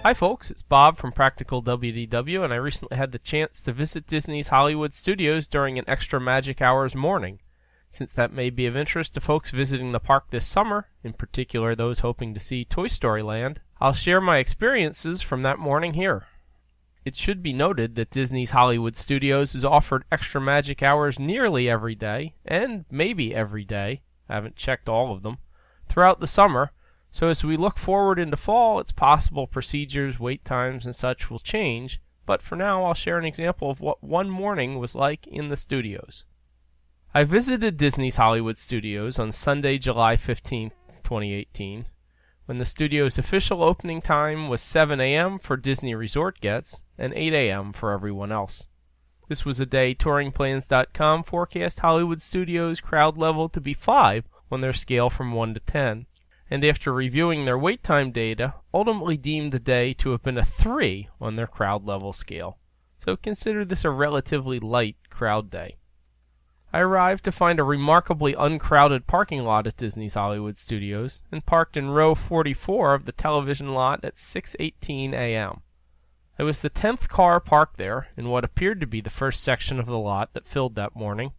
Hi folks, it's Bob from Practical WDW, and I recently had the chance to visit Disney's Hollywood Studios during an extra Magic Hours morning. Since that may be of interest to folks visiting the park this summer, in particular those hoping to see Toy Story Land, I'll share my experiences from that morning here. It should be noted that Disney's Hollywood Studios is offered extra Magic Hours nearly every day, and maybe every day, I haven't checked all of them, throughout the summer. So as we look forward into fall, it's possible procedures, wait times, and such will change, but for now I'll share an example of what one morning was like in the studios. I visited Disney's Hollywood Studios on Sunday, July 15, 2018, when the studio's official opening time was 7 a.m. for Disney Resort guests and 8 a.m. for everyone else. This was a day touringplans.com forecast Hollywood Studios crowd level to be 5 on their scale from 1 to 10. And after reviewing their wait time data, ultimately deemed the day to have been a 3 on their crowd level scale. So consider this a relatively light crowd day. I arrived to find a remarkably uncrowded parking lot at Disney's Hollywood Studios, and parked in row 44 of the television lot at 6:18 a.m. I was the 10th car parked there, in what appeared to be the first section of the lot that filled that morning.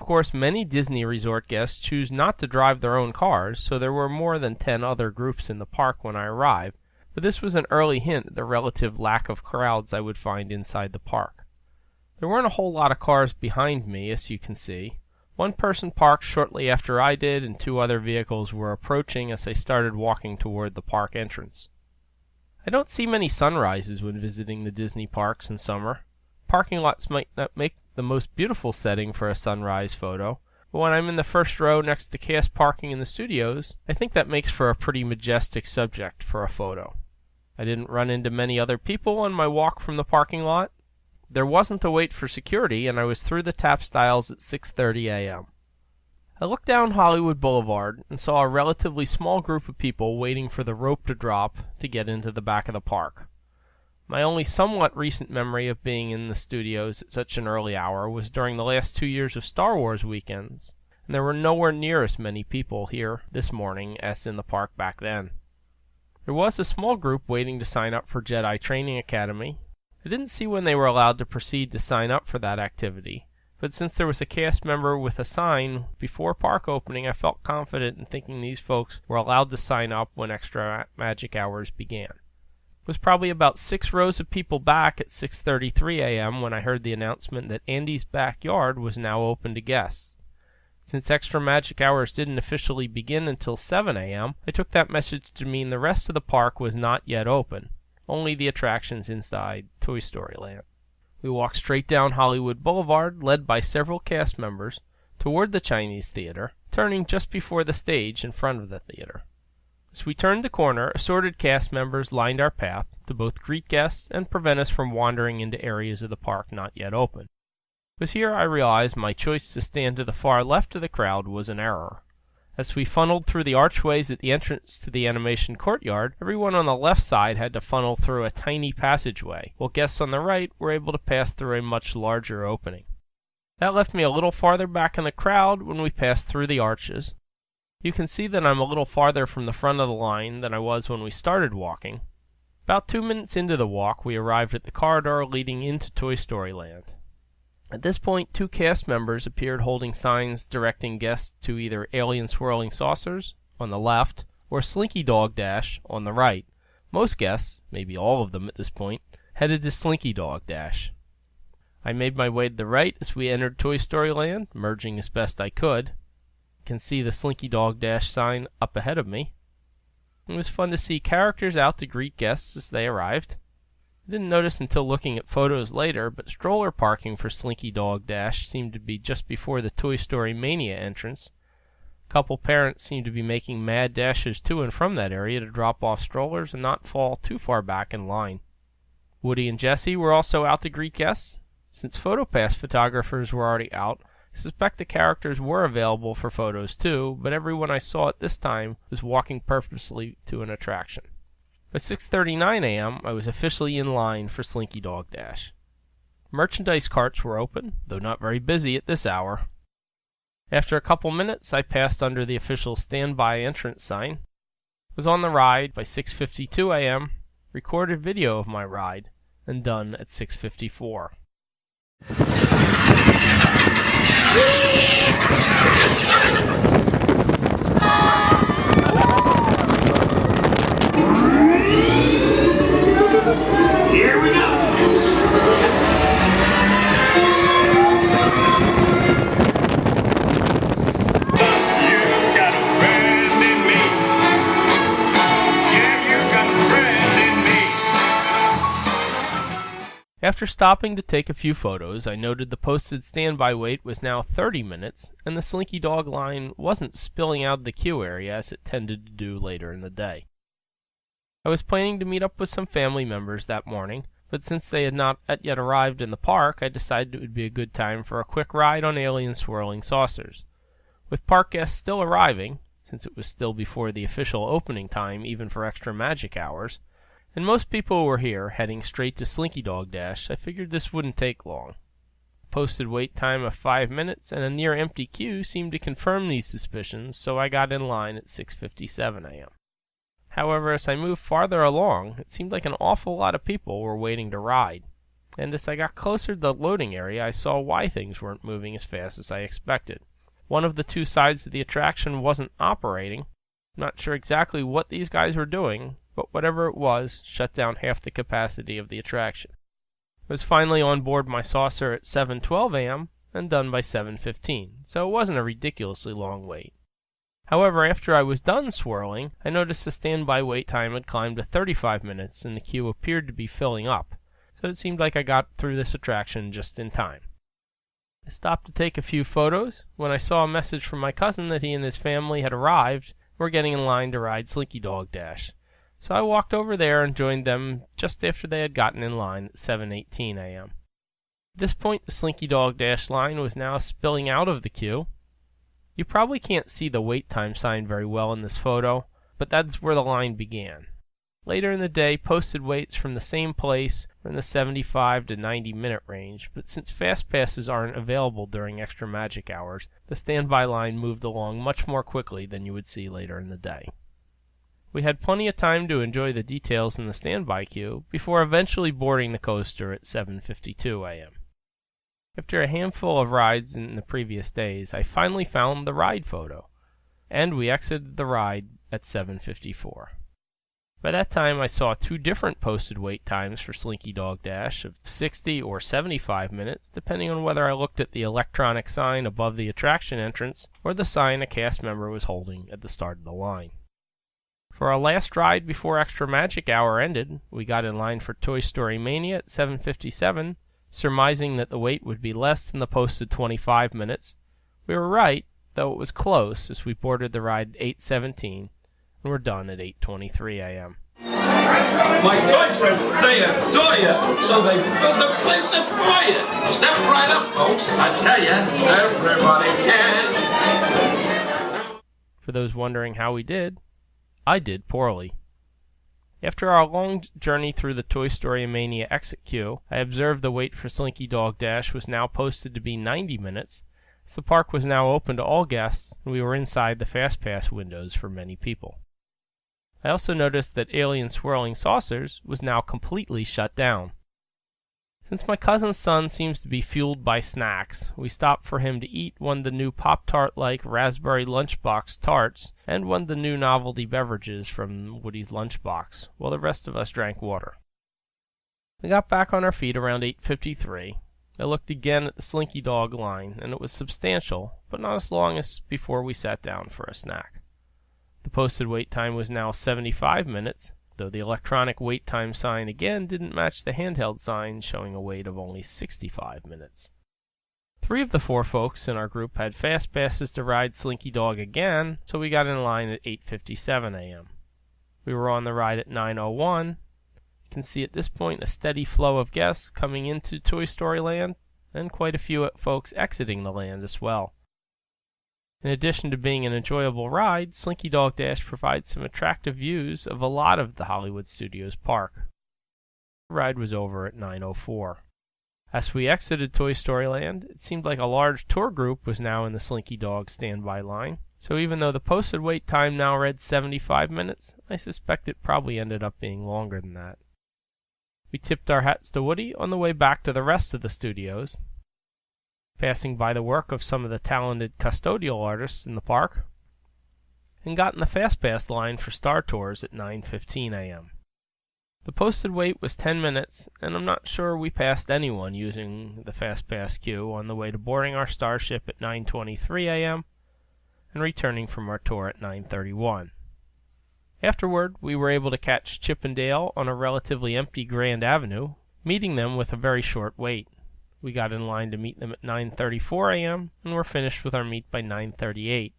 Of course, many Disney Resort guests choose not to drive their own cars, so there were more than 10 other groups in the park when I arrived, but this was an early hint at the relative lack of crowds I would find inside the park. There weren't a whole lot of cars behind me, as you can see. One person parked shortly after I did, and 2 other vehicles were approaching as I started walking toward the park entrance. I don't see many sunrises when visiting the Disney parks in summer. Parking lots might not make the most beautiful setting for a sunrise photo, but when I'm in the first row next to cast parking in the studios, I think that makes for a pretty majestic subject for a photo. I didn't run into many other people on my walk from the parking lot. There wasn't a wait for security, and I was through the tap styles at 6:30 a.m. I looked down Hollywood Boulevard and saw a relatively small group of people waiting for the rope to drop to get into the back of the park. My only somewhat recent memory of being in the studios at such an early hour was during the last 2 years of Star Wars weekends, and there were nowhere near as many people here this morning as in the park back then. There was a small group waiting to sign up for Jedi Training Academy. I didn't see when they were allowed to proceed to sign up for that activity, but since there was a cast member with a sign before park opening, I felt confident in thinking these folks were allowed to sign up when extra Magic Hours began. It was probably about 6 rows of people back at 6:33 a.m. when I heard the announcement that Andy's Backyard was now open to guests. Since extra Magic Hours didn't officially begin until 7 a.m., I took that message to mean the rest of the park was not yet open, only the attractions inside Toy Story Land. We walked straight down Hollywood Boulevard, led by several cast members, toward the Chinese Theater, turning just before the stage in front of the theater. As we turned the corner, assorted cast members lined our path to both greet guests and prevent us from wandering into areas of the park not yet open. It was here I realized my choice to stand to the far left of the crowd was an error. As we funneled through the archways at the entrance to the animation courtyard, everyone on the left side had to funnel through a tiny passageway, while guests on the right were able to pass through a much larger opening. That left me a little farther back in the crowd when we passed through the arches. You can see that I'm a little farther from the front of the line than I was when we started walking. About 2 minutes into the walk, we arrived at the corridor leading into Toy Story Land. At this point, 2 cast members appeared holding signs directing guests to either Alien Swirling Saucers, on the left, or Slinky Dog Dash, on the right. Most guests, maybe all of them at this point, headed to Slinky Dog Dash. I made my way to the right as we entered Toy Story Land, merging as best I could. Can see the Slinky Dog Dash sign up ahead of me. It was fun to see characters out to greet guests as they arrived. I didn't notice until looking at photos later, but stroller parking for Slinky Dog Dash seemed to be just before the Toy Story Mania entrance. A couple parents seemed to be making mad dashes to and from that area to drop off strollers and not fall too far back in line. Woody and Jessie were also out to greet guests. Since PhotoPass photographers were already out, I suspect the characters were available for photos too, but everyone I saw at this time was walking purposely to an attraction. By 6:39 a.m., I was officially in line for Slinky Dog Dash. Merchandise carts were open, though not very busy at this hour. After a couple minutes, I passed under the official standby entrance sign, was on the ride by 6:52 a.m., recorded video of my ride, and done at 6:54. Here we go! After stopping to take a few photos, I noted the posted standby wait was now 30 minutes, and the Slinky Dog line wasn't spilling out of the queue area as it tended to do later in the day. I was planning to meet up with some family members that morning, but since they had not yet arrived in the park, I decided it would be a good time for a quick ride on alien swirling saucers. With park guests still arriving, since it was still before the official opening time even for extra magic hours, and most people were here heading straight to Slinky Dog Dash, I figured this wouldn't take long. Posted wait time of 5 minutes and a near empty queue seemed to confirm these suspicions, so I got in line at 6:57 a.m. However, as I moved farther along, it seemed like an awful lot of people were waiting to ride, and as I got closer to the loading area, I saw why things weren't moving as fast as I expected. One of the two sides of the attraction wasn't operating. I'm not sure exactly what these guys were doing, but whatever it was, shut down half the capacity of the attraction. I was finally on board my saucer at 7:12 a.m. and done by 7:15, so it wasn't a ridiculously long wait. However, after I was done swirling, I noticed the standby wait time had climbed to 35 minutes and the queue appeared to be filling up, so it seemed like I got through this attraction just in time. I stopped to take a few photos when I saw a message from my cousin that he and his family had arrived and were getting in line to ride Slinky Dog Dash. So I walked over there and joined them just after they had gotten in line at 7:18 a.m. At this point, the Slinky Dog Dash line was now spilling out of the queue. You probably can't see the wait time sign very well in this photo, but that's where the line began. Later in the day, posted waits from the same place were in the 75 to 90 minute range, but since fast passes aren't available during extra magic hours, the standby line moved along much more quickly than you would see later in the day. We had plenty of time to enjoy the details in the standby queue before eventually boarding the coaster at 7:52 a.m. After a handful of rides in the previous days, I finally found the ride photo, and we exited the ride at 7:54. By that time, I saw two different posted wait times for Slinky Dog Dash of 60 or 75 minutes, depending on whether I looked at the electronic sign above the attraction entrance or the sign a cast member was holding at the start of the line. For our last ride before Extra Magic Hour ended, we got in line for Toy Story Mania at 7:57, surmising that the wait would be less than the posted 25 minutes. We were right, though it was close, as we boarded the ride at 8:17, and were done at 8:23 a.m. My toy friends, they adore you, so they built the place up for you. Step right up, folks. I tell you, everybody can. For those wondering how we did, I did poorly. After our long journey through the Toy Story Mania exit queue, I observed the wait for Slinky Dog Dash was now posted to be 90 minutes, as the park was now open to all guests, and we were inside the Fast Pass windows for many people. I also noticed that Alien Swirling Saucers was now completely shut down. Since my cousin's son seems to be fueled by snacks, we stopped for him to eat one of the new Pop-Tart-like raspberry lunchbox tarts and one of the new novelty beverages from Woody's Lunchbox, while the rest of us drank water. We got back on our feet around 8:53. I looked again at the Slinky Dog line, and it was substantial, but not as long as before we sat down for a snack. The posted wait time was now 75 minutes, though the electronic wait time sign again didn't match the handheld sign, showing a wait of only 65 minutes. 3 of the 4 folks in our group had fast passes to ride Slinky Dog again, so we got in line at 8:57 a.m. We were on the ride at 9:01. You can see at this point a steady flow of guests coming into Toy Story Land, and quite a few folks exiting the land as well. In addition to being an enjoyable ride, Slinky Dog Dash provides some attractive views of a lot of the Hollywood Studios park. The ride was over at 9:04. As we exited Toy Story Land, it seemed like a large tour group was now in the Slinky Dog standby line, so even though the posted wait time now read 75 minutes, I suspect it probably ended up being longer than that. We tipped our hats to Woody on the way back to the rest of the studios, passing by the work of some of the talented custodial artists in the park, and got in the FastPass line for Star Tours at 9:15 a.m. The posted wait was 10 minutes, and I'm not sure we passed anyone using the FastPass queue on the way to boarding our Starship at 9:23 a.m. and returning from our tour at 9:31. Afterward, we were able to catch Chip and Dale on a relatively empty Grand Avenue, meeting them with a very short wait. We got in line to meet them at 9:34 a.m. and were finished with our meet by 9:38.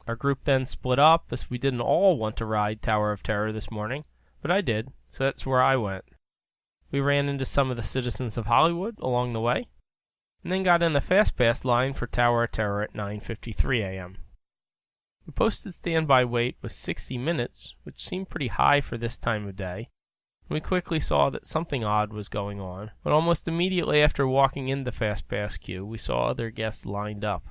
Our group then split up, as we didn't all want to ride Tower of Terror this morning, but I did, so that's where I went. We ran into some of the citizens of Hollywood along the way, and then got in the FastPass line for Tower of Terror at 9:53 a.m. The posted standby wait was 60 minutes, which seemed pretty high for this time of day, and we quickly saw that something odd was going on, but almost immediately after walking in the FastPass queue, we saw other guests lined up.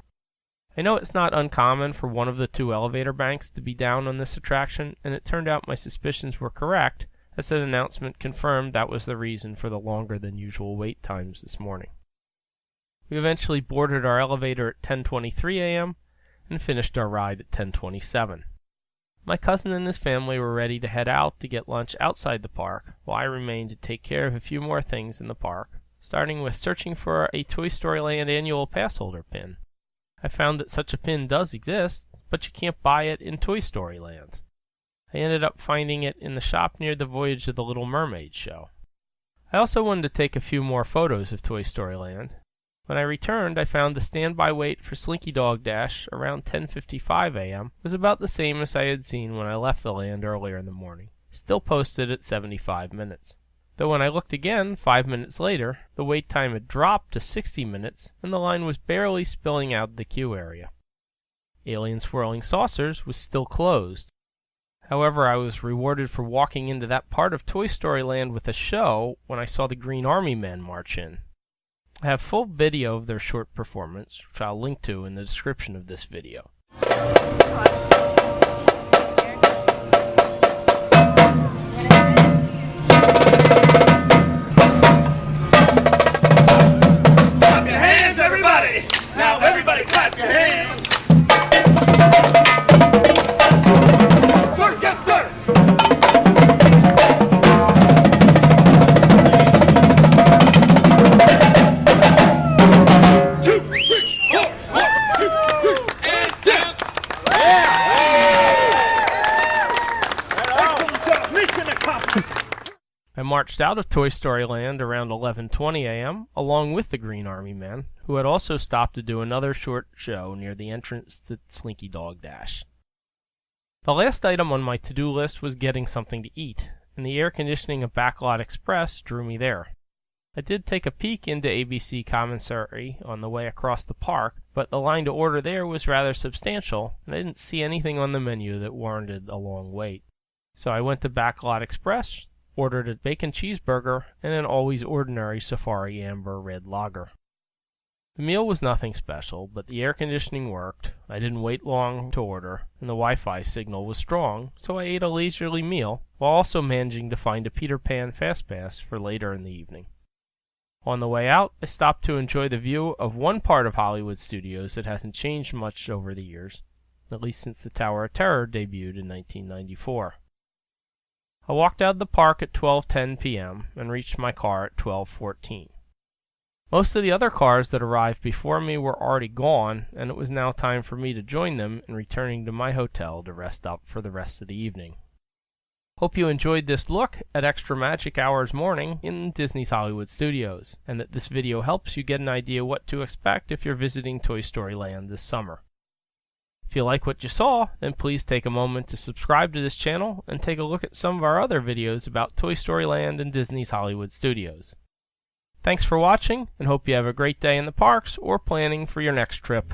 I know it's not uncommon for one of the two elevator banks to be down on this attraction, and it turned out my suspicions were correct, as an announcement confirmed that was the reason for the longer than usual wait times this morning. We eventually boarded our elevator at 10:23 a.m. and finished our ride at 10:27. My cousin and his family were ready to head out to get lunch outside the park, while I remained to take care of a few more things in the park, starting with searching for a Toy Story Land annual pass holder pin. I found that such a pin does exist, but you can't buy it in Toy Story Land. I ended up finding it in the shop near the Voyage of the Little Mermaid show. I also wanted to take a few more photos of Toy Story Land. When I returned, I found the standby wait for Slinky Dog Dash around 10:55 a.m. was about the same as I had seen when I left the land earlier in the morning, still posted at 75 minutes. Though when I looked again 5 minutes later, the wait time had dropped to 60 minutes, and the line was barely spilling out of the queue area. Alien Swirling Saucers was still closed. However, I was rewarded for walking into that part of Toy Story Land with a show when I saw the Green Army Men march in. I have full video of their short performance, which I'll link to in the description of this video. Clap your hands, everybody! Now everybody clap your hands! Sir, yes, sir! 2, 3, 4, 1, 2, 3, and down! Excellent job, mission accomplished! I marched out of Toy Story Land around 11:20 a.m. along with the Green Army Men, who had also stopped to do another short show near the entrance to Slinky Dog Dash. The last item on my to-do list was getting something to eat, and the air conditioning of Backlot Express drew me there. I did take a peek into ABC Commissary on the way across the park, but the line to order there was rather substantial, and I didn't see anything on the menu that warranted a long wait. So I went to Backlot Express, ordered a bacon cheeseburger, and an always ordinary Safari Amber Red Lager. The meal was nothing special, but the air conditioning worked, I didn't wait long to order, and the Wi-Fi signal was strong, so I ate a leisurely meal, while also managing to find a Peter Pan FastPass for later in the evening. On the way out, I stopped to enjoy the view of one part of Hollywood Studios that hasn't changed much over the years, at least since the Tower of Terror debuted in 1994. I walked out of the park at 12:10 p.m. and reached my car at 12:14. Most of the other cars that arrived before me were already gone, and it was now time for me to join them in returning to my hotel to rest up for the rest of the evening. Hope you enjoyed this look at Extra Magic Hours morning in Disney's Hollywood Studios, and that this video helps you get an idea what to expect if you're visiting Toy Story Land this summer. If you like what you saw, then please take a moment to subscribe to this channel and take a look at some of our other videos about Toy Story Land and Disney's Hollywood Studios. Thanks for watching, and hope you have a great day in the parks or planning for your next trip.